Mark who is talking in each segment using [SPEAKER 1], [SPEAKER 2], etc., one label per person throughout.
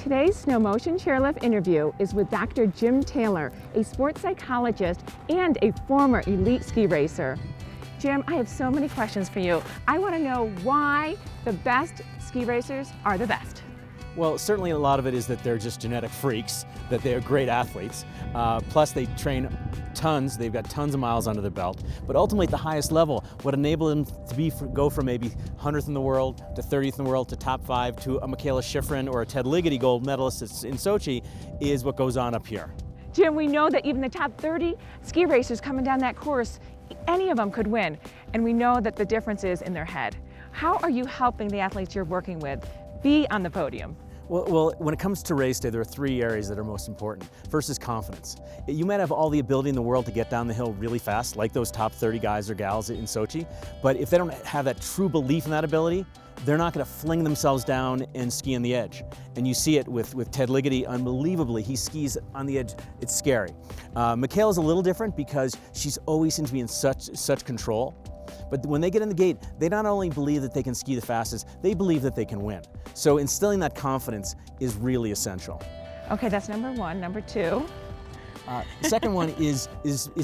[SPEAKER 1] Today's SnowMotion Chairlift interview is with Dr. Jim Taylor, a sports psychologist and a former elite ski racer. Jim, I have so many questions for you. I want to know why the best ski racers are the best.
[SPEAKER 2] Well, certainly a lot of it is that they're just genetic freaks, that they're great athletes. Plus they train tons, they've got tons of miles under their belt. But ultimately at the highest level, what enabled them to go from maybe 100th in the world to 30th in the world to top 5 to a Michaela Schifrin or a Ted Ligety gold medalist in Sochi is what goes on up here.
[SPEAKER 1] Jim, we know that even the top 30 ski racers coming down that course, any of them could win. And we know that the difference is in their head. How are you helping the athletes you're working with be on the podium?
[SPEAKER 2] Well, when it comes to race day, there are 3 areas that are most important. First is confidence. You might have all the ability in the world to get down the hill really fast, like those top 30 guys or gals in Sochi, but if they don't have that true belief in that ability, they're not going to fling themselves down and ski on the edge. And you see it with Ted Ligety, unbelievably, he skis on the edge, it's scary. Michaela's a little different because she's always seems to be in such control. But when they get in the gate, they not only believe that they can ski the fastest, they believe that they can win. So instilling that confidence is really essential.
[SPEAKER 1] Okay, that's number one. Number two?
[SPEAKER 2] The second one is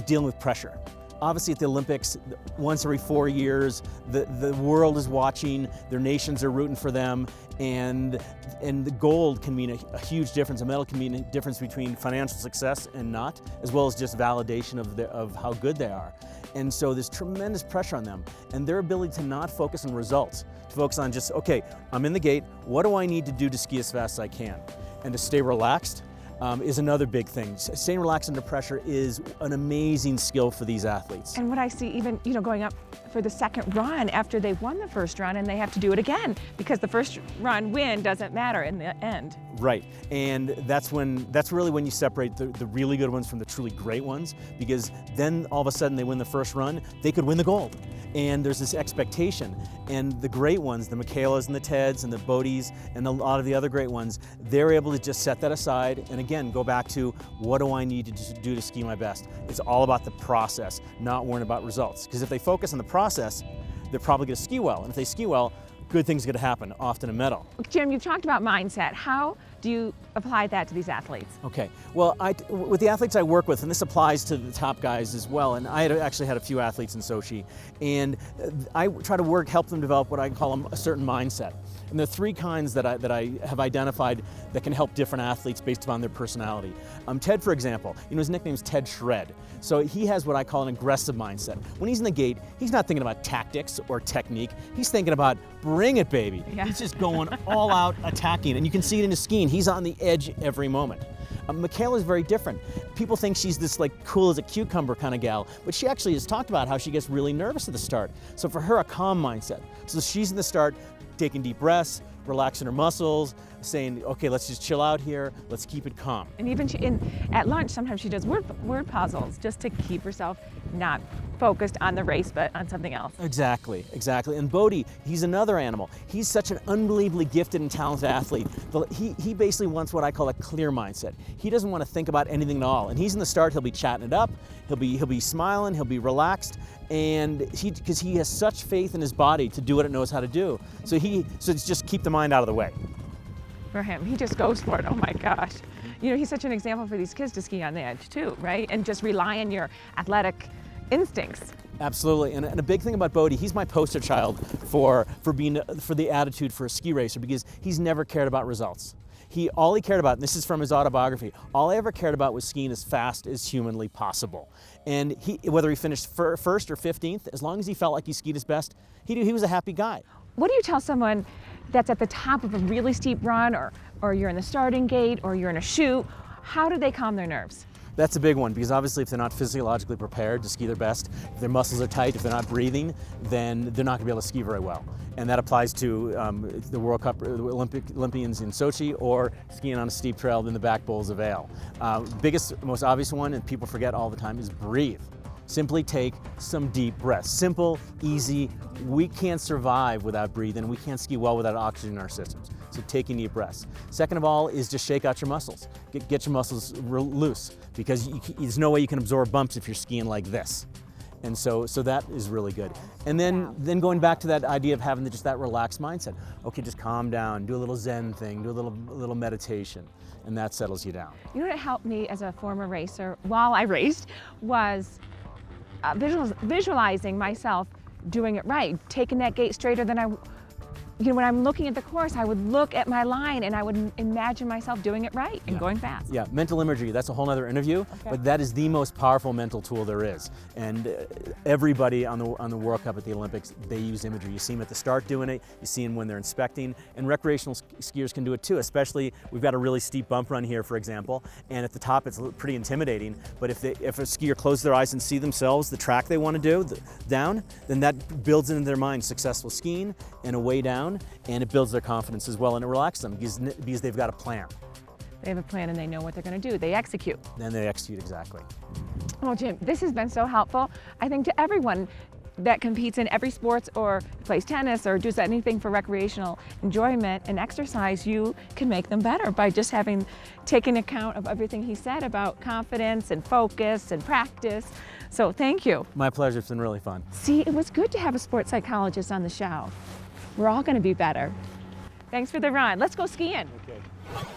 [SPEAKER 2] dealing with pressure. Obviously at the Olympics, once every 4 years, the world is watching, their nations are rooting for them, and the gold can mean a huge difference. A medal can mean a difference between financial success and not, as well as just validation of how good they are. And so there's tremendous pressure on them, and their ability to not focus on results, to focus on just, okay, I'm in the gate, what do I need to do to ski as fast as I can? And to stay relaxed is another big thing. Staying relaxed under pressure is an amazing skill for these athletes.
[SPEAKER 1] And what I see even, going up for the second run after they've won the first run and they have to do it again because the first run win doesn't matter in the end.
[SPEAKER 2] Right, and that's really when you separate the really good ones from the truly great ones, because then all of a sudden they win the first run, they could win the gold. And there's this expectation. And the great ones, the Michaelas and the Teds and the Bodies and a lot of the other great ones, they're able to just set that aside and again, go back to what do I need to do to ski my best? It's all about the process, not worrying about results. Because if they focus on the process, they're probably gonna ski well. And if they ski well, good things are gonna happen, often a medal.
[SPEAKER 1] Jim, you've talked about mindset. How do you apply that to these athletes?
[SPEAKER 2] Okay, well, with the athletes I work with, and this applies to the top guys as well, and I actually had a few athletes in Sochi, and I try to help them develop what I call a certain mindset. And there are 3 kinds that I have identified that can help different athletes based upon their personality. Ted, for example, his nickname is Ted Shred. So he has what I call an aggressive mindset. When he's in the gate, he's not thinking about tactics or technique. He's thinking about bring it, baby.
[SPEAKER 1] Yeah.
[SPEAKER 2] He's just going all out attacking, and you can see it in his skiing. He's on the edge every moment. Michaela is very different. People think she's this cool as a cucumber kind of gal, but she actually has talked about how she gets really nervous at the start. So for her, a calm mindset. So she's in the start, taking deep breaths, relaxing her muscles, saying, okay, let's just chill out here, let's keep it calm.
[SPEAKER 1] And even at lunch, sometimes she does word puzzles just to keep herself not focused on the race, but on something else.
[SPEAKER 2] Exactly. And Bodhi, he's another animal. He's such an unbelievably gifted and talented athlete. He basically wants what I call a clear mindset. He doesn't want to think about anything at all. And he's in the start, he'll be chatting it up, he'll be smiling, he'll be relaxed, and because he has such faith in his body to do what it knows how to do. So it's just keep the mind out of the way.
[SPEAKER 1] For him, he just goes for it. Oh my gosh. He's such an example for these kids to ski on the edge too, right? And just rely on your athletic instincts.
[SPEAKER 2] Absolutely, and a big thing about Bodhi, he's my poster child for the attitude for a ski racer, because he's never cared about results. All he cared about, and this is from his autobiography, all I ever cared about was skiing as fast as humanly possible. And whether he finished first or 15th, as long as he felt like he skied his best, he was a happy guy.
[SPEAKER 1] What do you tell someone that's at the top of a really steep run, or you're in the starting gate, or you're in a chute? How do they calm their nerves?
[SPEAKER 2] That's a big one, because obviously if they're not physiologically prepared to ski their best, if their muscles are tight, if they're not breathing, then they're not going to be able to ski very well. And that applies to the World Cup Olympians in Sochi, or skiing on a steep trail in the back bowls of Ale. Biggest, most obvious one, and people forget all the time, is breathe. Simply take some deep breaths. Simple, easy. We can't survive without breathing. We can't ski well without oxygen in our systems. So taking deep breaths. Second of all is just shake out your muscles. Get your muscles loose, because there's no way you can absorb bumps if you're skiing like this. And so that is really good. And then going back to that idea of having just that relaxed mindset. Okay, just calm down, do a little Zen thing, do a little meditation, and that settles you down.
[SPEAKER 1] You know what helped me as a former racer while I raced was visualizing myself doing it right, taking that gate straighter than when I'm looking at the course, I would look at my line and I would imagine myself doing it right and going fast.
[SPEAKER 2] Yeah, mental imagery, that's a whole other interview, but that is the most powerful mental tool there is. And everybody on the World Cup at the Olympics, they use imagery. You see them at the start doing it, you see them when they're inspecting, and recreational skiers can do it too, especially we've got a really steep bump run here, for example, and at the top it's pretty intimidating, but if a skier closes their eyes and see themselves, the track they want to do, down, then that builds into their mind successful skiing and a way down, and it builds their confidence as well, and it relaxes them because they've got a plan.
[SPEAKER 1] They have a plan and they know what they're going to do. They execute.
[SPEAKER 2] Then they execute, exactly.
[SPEAKER 1] Oh, Jim, this has been so helpful, I think, to everyone that competes in every sports or plays tennis or does anything for recreational enjoyment and exercise. You can make them better by just taking account of everything he said about confidence and focus and practice. So thank you.
[SPEAKER 2] My pleasure. It's been really fun.
[SPEAKER 1] See, it was good to have a sports psychologist on the show. We're all going to be better. Thanks for the run. Let's go skiing.
[SPEAKER 2] Okay.